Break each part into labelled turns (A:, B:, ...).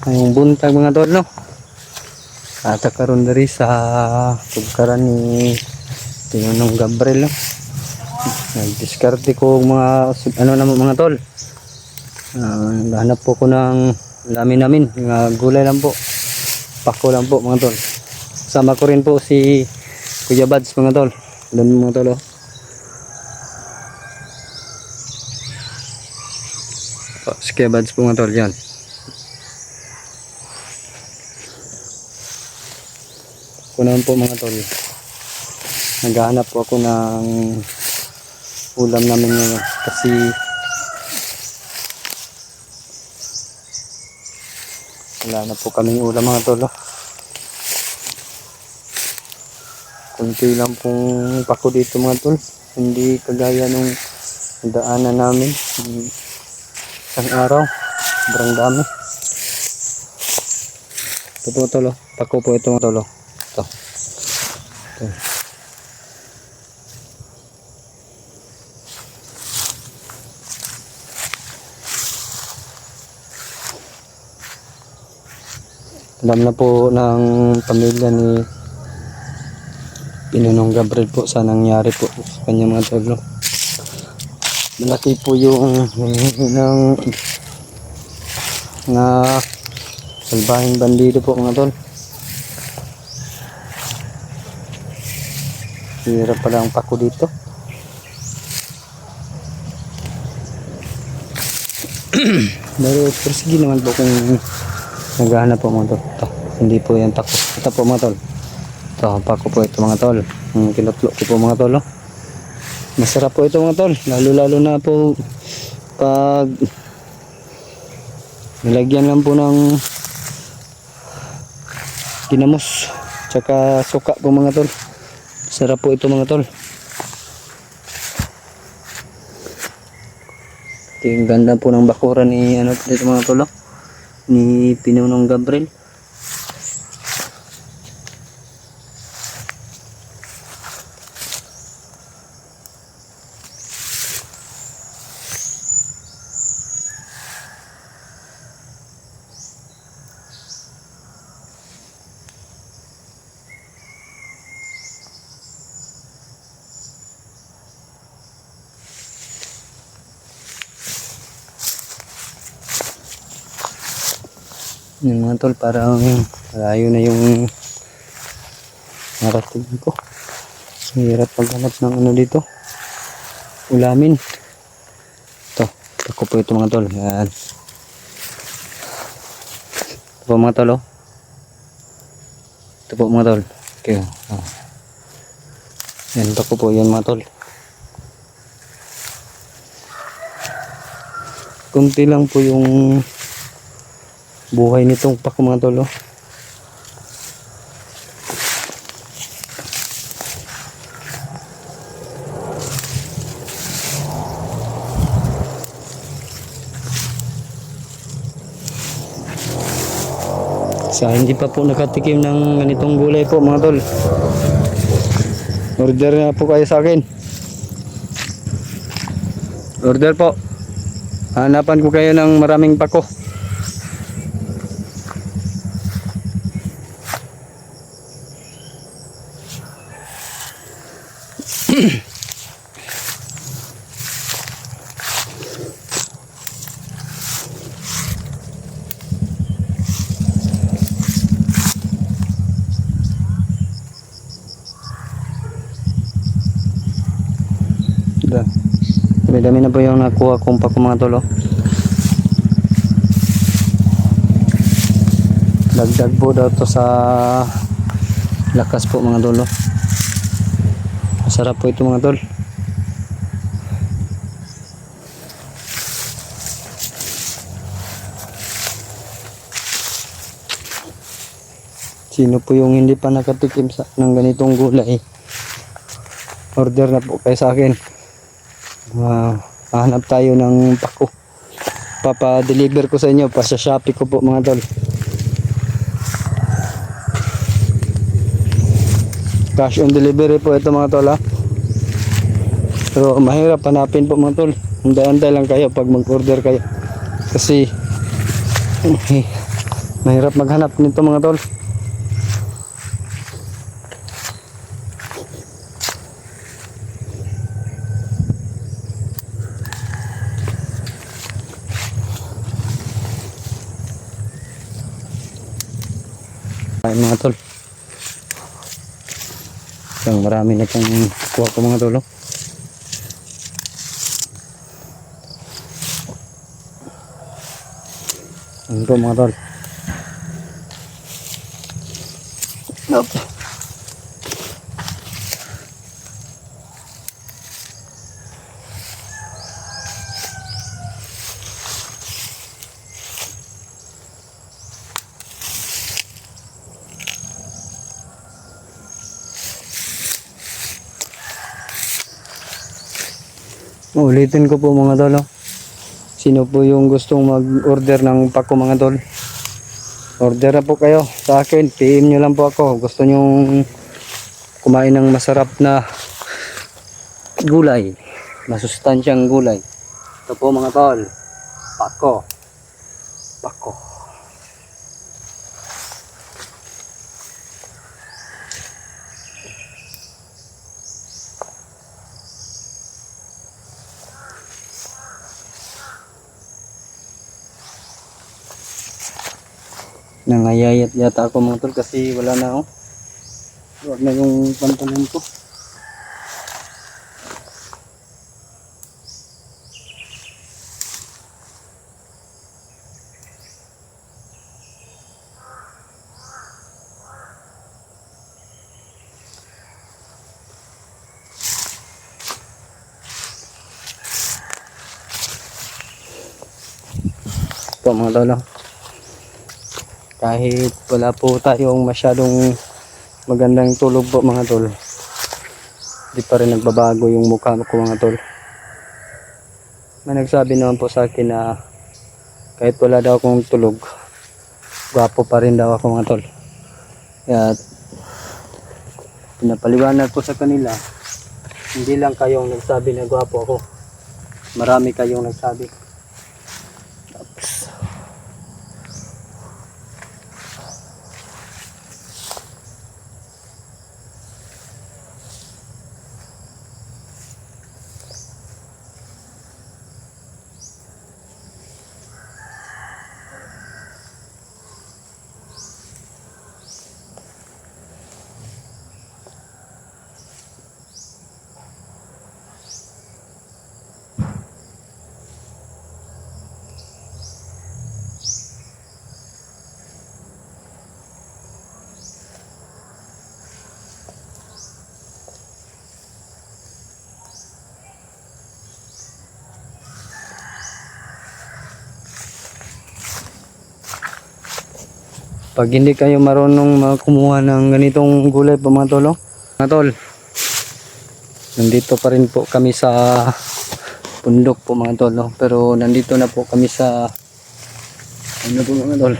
A: Ngayong buntag mga tol, no? At karon diri sa tugkaran ni Tinunong Gabriel, no? Nagdiskarte ko mga ano naman mga tol. Hanap po ko ng namin mga gulay lang po. Pako lang po mga tol. Sama ko rin po si Kuya Bads mga tol. Doon mga tol, oh. Si Kuya Bads po mga tol, yan. Kunahan po mga tol, naghahanap po ako ng ulam namin ngayon kasi wala na po kaming ulam mga tol, oh. Kunti lang pong pako dito mga tol, hindi kagaya nung daanan namin isang araw, sobrang dami. Ito po tol, oh. Pako po ito mga tol, oh. Ito. Alam na po ng pamilya ni Tinunong Gabriel po sa nangyari po sa kanya mga tol. Malaki po yung na salbahing bandido po mga tol. Hirap pala ang pako dito. Pero sige naman po kung naghahanap po mga tol. Ito, hindi po yan pako. Ito po mga tol. Ito, pako po ito mga tol. Kinutlo ko po mga tol, oh. Masarap po ito mga tol. Lalo na po pag nilagyan lang po ng ginamos tsaka suka po mga tol. Sarap po ito mga tol. Ito yung ganda po ng bakuran ni ano dito mga tol, oh, ni Tinunong Gabriel. Yung mga tol, parang malayo na yung narating ko. Hirap paghanap ng ano dito, ulamin. Ito, ako po ito mga tol. Yan. Ito po mga tol, oh. Ito po mga tol. Okay. Oh. Yan, ito po yan mga tol. Kunti lang po yung buhay nitong pako mga tol, oh. Sa hindi pa po nakatikim ng ganitong gulay po mga tol, order na po kayo sa akin. Order po. Hanapan ko kayo ng maraming pako. Dami na po yung nakuha kong pako mga tol, oh. Dagdag po daw to sa lakas po mga tol, oh. Masarap po ito mga tol. Sino po yung hindi pa nakatikim ng ganitong gulay, order na po kayo sa akin. Hanap tayo ng pako, papa-deliver ko sa inyo, pa sa Shopee ko po mga tol. Cash on delivery po ito mga tol, ha. Pero mahirap hanapin po mga tol. Hintay-hintay lang kayo pag mag-order kayo. Kasi Mahirap maghanap nito mga tol. Ay mga tol. So, marami na pong kuha ko mga tol. Oh. Ano po mga tol. Okay. Ulitin ko po mga tol. Oh. Sino po yung gustong mag-order ng pako mga tol? Order na po kayo sa akin. PM nyo lang po ako. Gusto nyo kumain ng masarap na gulay. Masustansyang gulay. Ito po mga tol. Pako. Pako. Nangayayat yata ako mga tol kasi wala na ako. Wala na yung pantalon ko. Ito mga tol. Kahit wala po tayong masyadong magandang tulog po mga tol, di pa rin nagbabago yung mukha ko mga tol. May nagsabi naman po sa akin na kahit wala daw akong tulog, gwapo pa rin daw ako mga tol. Kaya pinapaliwanag ko sa kanila, hindi lang kayong nagsabi na gwapo ako, marami kayong nagsabi. Pag hindi kayo marunong kumuha ng ganitong gulay po mga tol, mga tol, nandito pa rin po kami sa bundok po mga tol, pero nandito na po kami sa ano po mga tol,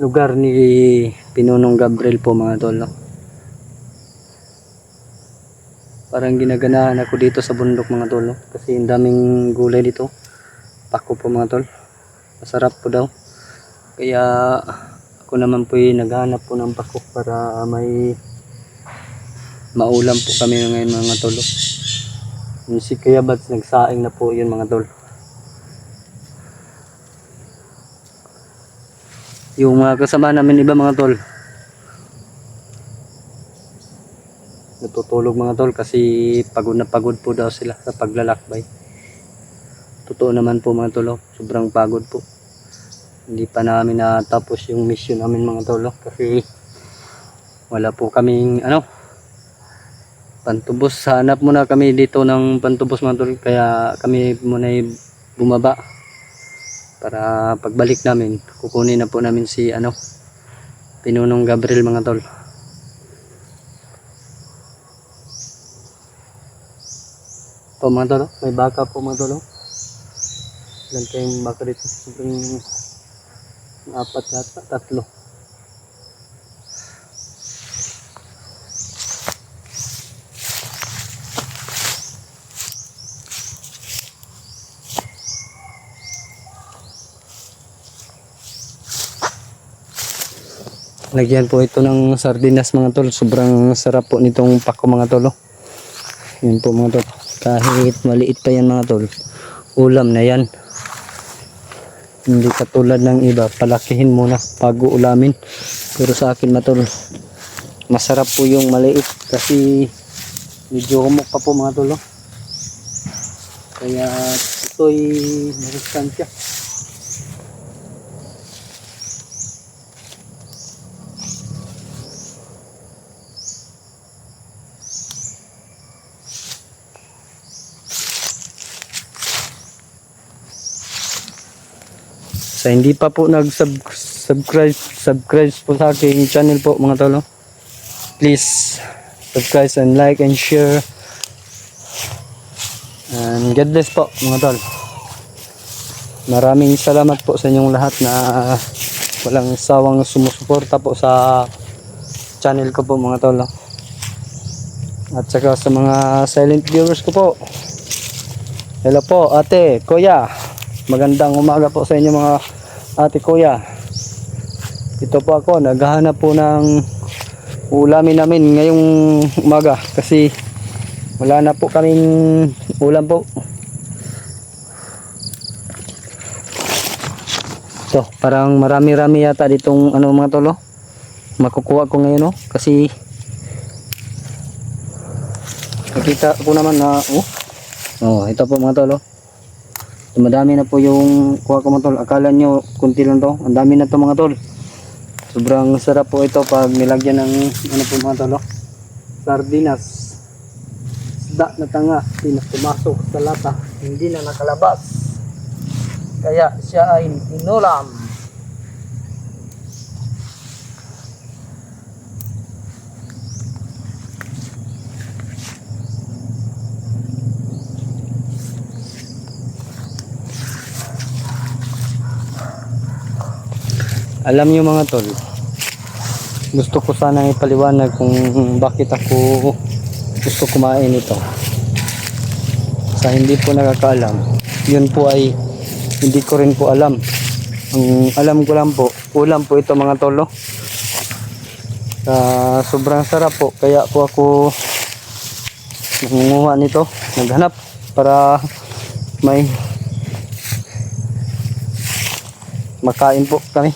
A: lugar ni Pinunong Gabriel po mga tol. Parang ginaganahan ako dito sa bundok mga tol, kasi ang daming gulay dito. Pako po mga tol, masarap po daw. Kaya ako naman po naghahanap po ng pako para may maulam po kami ngayon mga tol. Yung si Kuya Bats nagsaing na po yun mga tol. Yung mga kasama namin iba mga tol, natutulog mga tol kasi pagod na pagod po daw sila sa paglalakbay. Totoo naman po mga tol, sobrang pagod po. Hindi pa namin natapos yung mission namin mga tol, kasi wala po kaming pantubos. Hanap muna kami dito ng pantubos mga tol, kaya kami muna bumaba para pagbalik namin kukunin na po namin si Pinunong Gabriel mga tol. Po mga tol, may baka po mga tol. Ilan kayong baka dito? Sobrang apat yata, tatlo. Lagyan po ito ng sardinas mga tol. Sobrang sarap po nitong pako mga tol. Oh. Yan po mga tol. Kahit maliit pa yan mga tol, ulam na yan. Hindi katulad ng iba, palakihin muna bago ulamin. Pero sa akin mga tol, masarap po yung maliit kasi medyo humok pa po mga tol. Oh. Kaya ito'y masustansya. Sa hindi pa po subscribe po sa aking channel po mga tol, please subscribe and like and share, and God bless po mga tol. Maraming salamat po sa inyong lahat na walang sawang sumusuporta po sa channel ko po mga tol, at saka sa mga silent viewers ko po. Hello po ate, kuya, magandang umaga po sa inyo mga ate, kuya. Ito po ako, naghahanap po ng ulamin namin ngayong umaga kasi wala na po kaming ulam po. Ito, parang marami-rami yata ditong ano mga tolo. Makukuha ko ngayon kasi nakita ko naman na ito po mga tolo. Madami na po yung kuha ko mga tol. Akala nyo kunti lang to, ang dami na to mga tol. Sobrang sarap po ito pag nilagyan ng ano po mga tol, sardinas, isda na tanga, hindi na pumasok sa lata, hindi na nakalabas, kaya siya ay inulam. Alam nyo mga tol, gusto ko sana ipaliwanag kung bakit ako gusto kumain ito. Sa hindi po nakakaalam, yun po ay hindi ko rin po alam. Ang alam ko lang po, ulam po ito mga tol. Sobrang sarap po, kaya po ako nangunguha nito, naghanap para may makain po kami.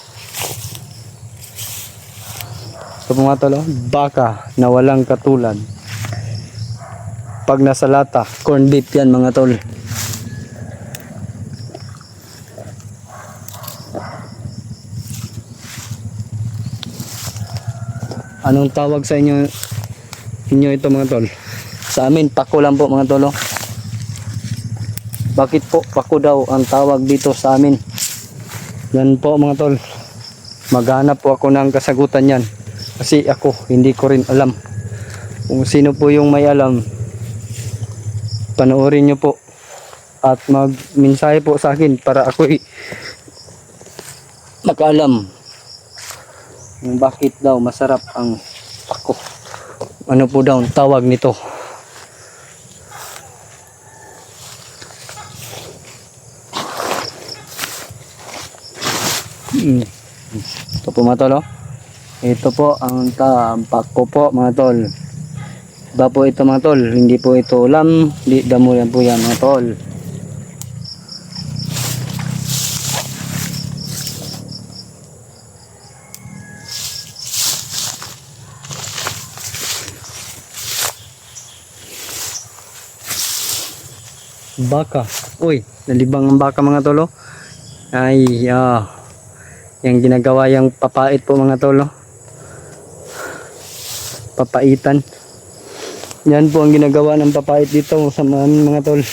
A: Ito po mga tol, baka na walang katulad. Pag nasa lata, corn beef yan mga tol. Anong tawag sa inyo ito mga tol? Sa amin, pako lang po mga tol. Bakit po pako daw ang tawag dito sa amin? Yan po mga tol. Maghanap po ako ng kasagutan yan. Kasi ako, hindi ko rin alam. Kung sino po yung may alam, panoorin nyo po. At mag-mensahe po sa akin para ako'y makaalam kung bakit daw masarap ang pako. Ano po daw ang tawag nito. Ito po mga tol. Ito po ang pako po mga tol. Iba po ito mga tol. Hindi po ito ulam. Hindi damo yan po yan mga tol. Baka. Uy, nalibang ang baka mga tol. Ay, yung ginagawa yung papait po mga tol. Papaitan. Yan po ang ginagawa ng papait dito sa mga tol.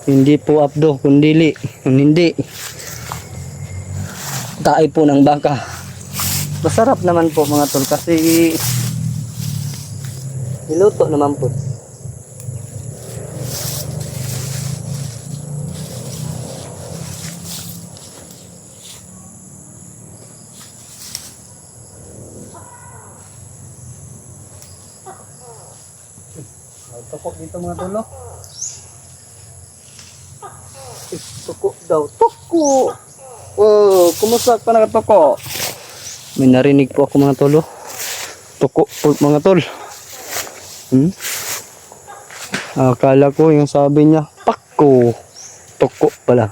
A: Hindi po abdo, kundi hindi. Tae po ng baka. Masarap naman po mga tol kasi niluto naman po. Tukok dito mga tolo. Tukok daw. Tukok. Oh, kumusta ka nakatuko? May narinig po ako mga tol. Oh. Tuko po mga tol. Akala ko yung sabi niya, pako. Tuko pala.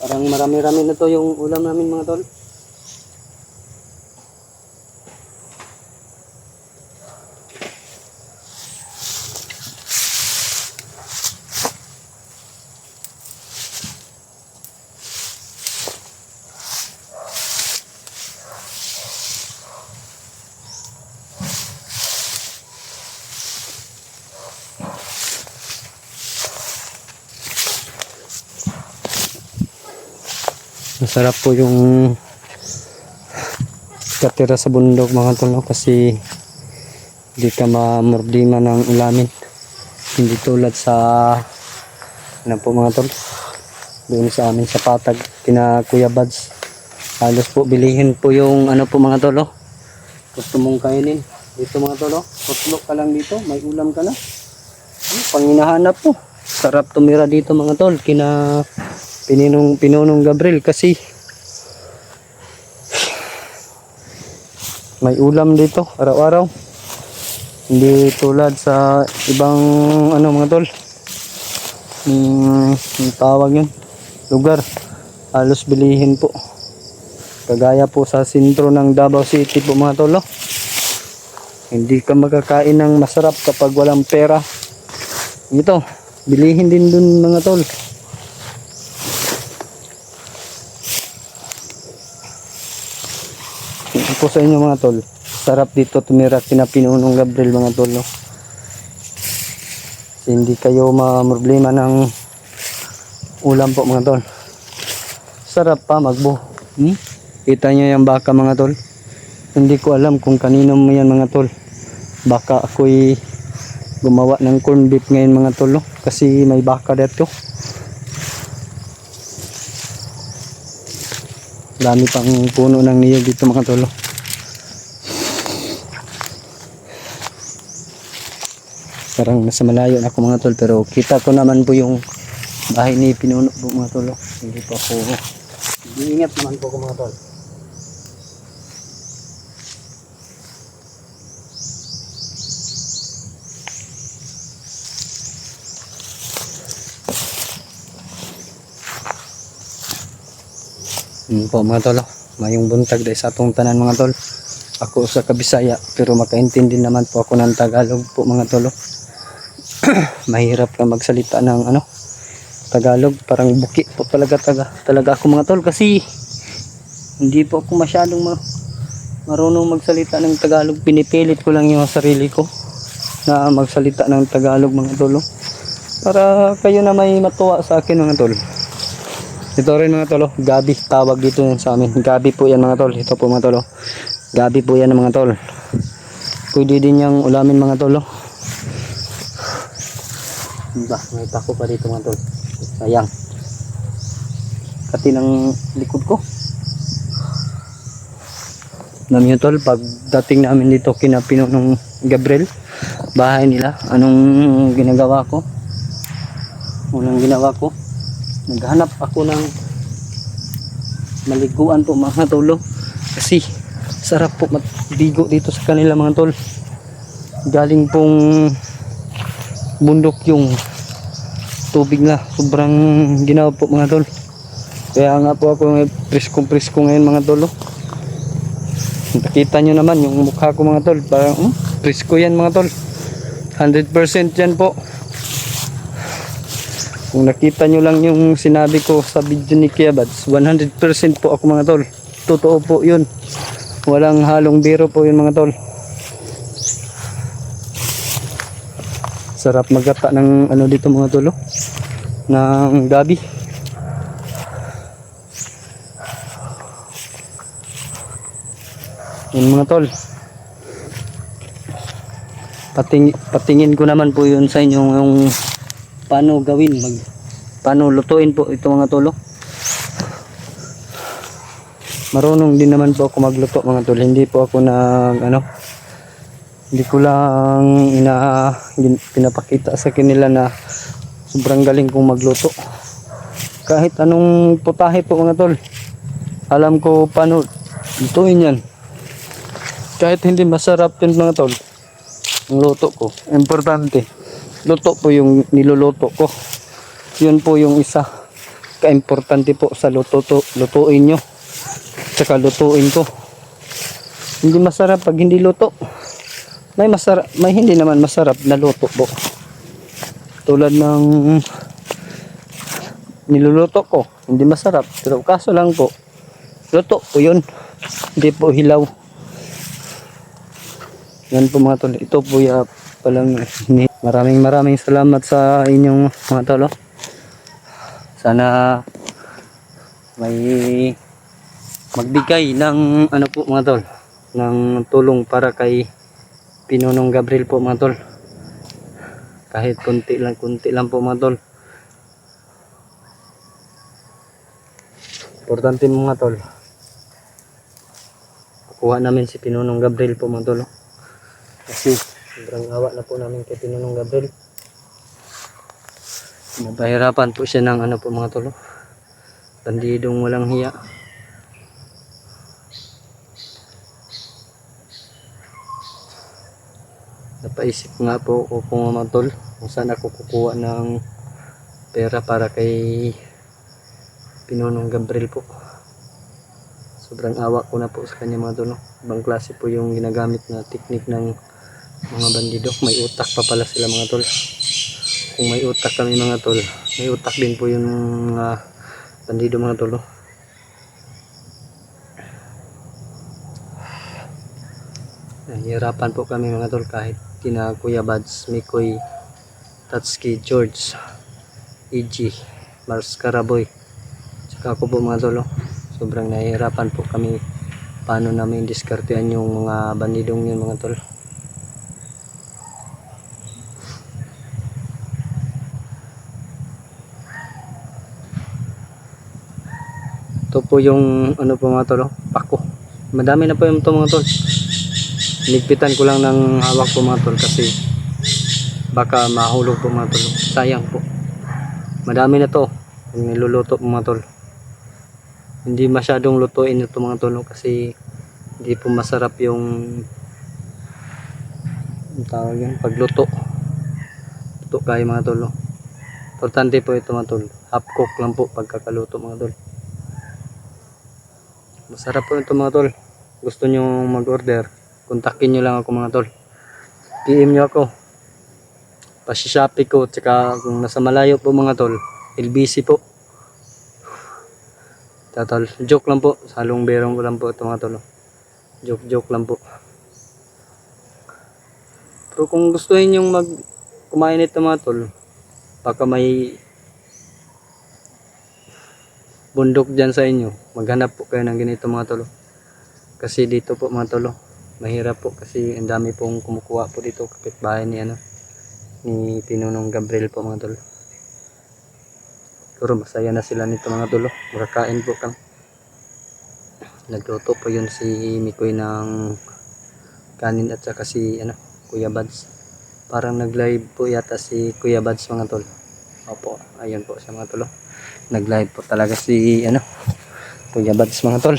A: Parang marami-rami na to yung ulam namin mga tol. Masarap po yung katira sa bundok mga tol, no? Kasi hindi ka mamordima ng ulamin. Hindi tulad sa ano po mga tol, doon sa amin sa Patag kina Kuya Bads. Halos po bilihin po yung ano po mga tol, no? Gusto mong kainin dito mga tol, no? Tutlok ka lang dito, may ulam ka na. Pang hinahanap po. Sarap tumira dito mga tol kina Pinunong Gabriel kasi may ulam dito araw-araw. Hindi tulad sa ibang ano mga tol. Yung tawag yun, lugar. Halos bilihin po. Kagaya po sa sentro ng Davao City po mga tol. Hindi ka makakain ng masarap kapag walang pera. Ito, bilihin din dun mga tol. Po sa inyo mga tol, sarap dito tumira kina Pinunong Gabriel mga tol, no? Hindi kayo problema ng ulam po mga tol. Sarap pa magbo. Kita nyo yung baka mga tol. Hindi ko alam kung kanino mo yan mga tol. Baka ako'y gumawa ng corn beef ngayon mga tol, no? Kasi may baka dito. Dami pang puno ng niyog dito mga tol, no? Parang nasa malayo na ako mga tol, pero kita ko naman po yung bahay ni Pinuno po mga tol. Hindi po ako, ingat naman po ako mga tol. Po mga tol, mayong buntag dahil sa atong tanan mga tol. Ako sa Kabisaya pero makaintindi naman po ako ng Tagalog po mga tol. Mahirap ka magsalita ng ano Tagalog, parang buki po talaga ako mga tol, kasi hindi po ako masyadong marunong magsalita ng Tagalog. Pinipilit ko lang yung sarili ko na magsalita ng Tagalog mga tol, para kayo na may matuwa sa akin mga tol. Ito rin mga tol, gabi tawag dito yan sa amin. Gabi po yan mga tol. Ito po mga tol, gabi po yan mga tol. Pwede din yung ulamin mga tol. May tako pa dito mga tol. Sayang. Kati ng likod ko. Alam nyo tol, pagdating namin dito kina Pinunong Gabriel, bahay nila, anong ginagawa ko? Unang ginawa ko, naghanap ako ng maliguan po mga tol. Kasi sarap po maligo dito sa kanila mga tol. Galing pong bundok yung tubig na, sobrang ginawa po mga tol. Kaya nga po ako presko ngayon mga tol. Nakita nyo naman yung mukha ko mga tol, parang presko yan mga tol. 100% yan po. Kung nakita nyo lang yung sinabi ko sa video ni Kuya Bads, 100% po ako mga tol. Totoo po yun, walang halong biro po yun mga tol. Sarap magata ng ano dito mga tol, ng gabi. Yun mga tol, patingin ko naman po yun sa inyo yung paano gawin, paano lutuin po ito mga tol. Marunong din naman po ako magluto mga tol. Hindi po ako hindi ko lang pinapakita sa kanila na sobrang galing kong magluto. Kahit anong putahe po mga tol. Alam ko paano lutuin yan. Kahit hindi masarap yun mga tol. Ang luto ko. Importante. Luto po yung niluluto ko. Yun po yung isa. Ka-importante po sa lutuin nyo. Tsaka lutuin ko. Hindi masarap pag hindi luto. May masarap, may hindi naman masarap na luto po. Tulad ng niluluto ko, hindi masarap. Pero kaso lang po, luto po yun. Hindi po hilaw. Yan po mga tol. Ito po ya palang maraming salamat sa inyong mga tol. Sana may magbigay ng ano po mga tol, ng tulong para kay Pinunong Gabriel po mga tol. Kahit konti lang po mga tol. Importante mga tol. Kuha namin si Pinunong Gabriel po mga tol. Kasi sobrang awa na po namin kay Pinunong Gabriel. Mapahirapan po siya ng ano po mga tol. Bandidong walang hiya. Napaisip nga po ako mga tol kung saan ako kukuha ng pera para kay Pinunong Gabriel po. Sobrang awa ko na po sa kanya mga tol. Ibang klase po yung ginagamit na teknik ng mga bandido. May utak pa pala sila mga tol. Kung may utak kami mga tol, may utak din po yung bandido mga tol. Nahihirapan po kami mga tol kahit kina Kuya Bads, Mikoy, Tatsuki, George, EG, Mars Karaboy, saka ako po mga tol. Sobrang nahihirapan po kami paano namin diskartehan yung mga bandidong yun mga tol. Ito po yung ano po mga tol, pako. Madami na po yung ito mga tol. Nigpitan ko lang ng hawak po mga tol kasi baka mahulog po mga tol. Sayang po. Madami na to. Yung niluluto po mga tol. Hindi masyadong lutuin ito mga tol kasi hindi po masarap yung tawag yun, pagluto. Luto kayo mga tol. Importante po ito mga tol. Half cook lang po pagkakaluto mga tol. Masarap po ito mga tol. Gusto nyo mag-order, kontakin nyo lang ako mga tol. PM nyo ako. Pasi-shopee ko. Tsaka kung nasa malayo po mga tol, LBC po. Tol, joke lang po. Salong berong ko lang po ito mga tol. Joke lang po. Pero kung gustuhin yung kumain ito mga tol, baka may bundok dyan sa inyo, maghanap po kayo ng ganito mga tol. Kasi dito po mga tol, mahirap po kasi ang dami pong kumukuha po dito kapitbahay ni ni Pinunong Gabriel po mga tol. Siguro masaya na sila nito mga tol. Makakain po kang. Nagluto po yun si Mikoy ng kanin at saka si Kuya Bads. Parang nag-live po yata si Kuya Bads mga tol. Opo, ayun po siya mga tol. Nag-live po talaga si Kuya Bads mga tol.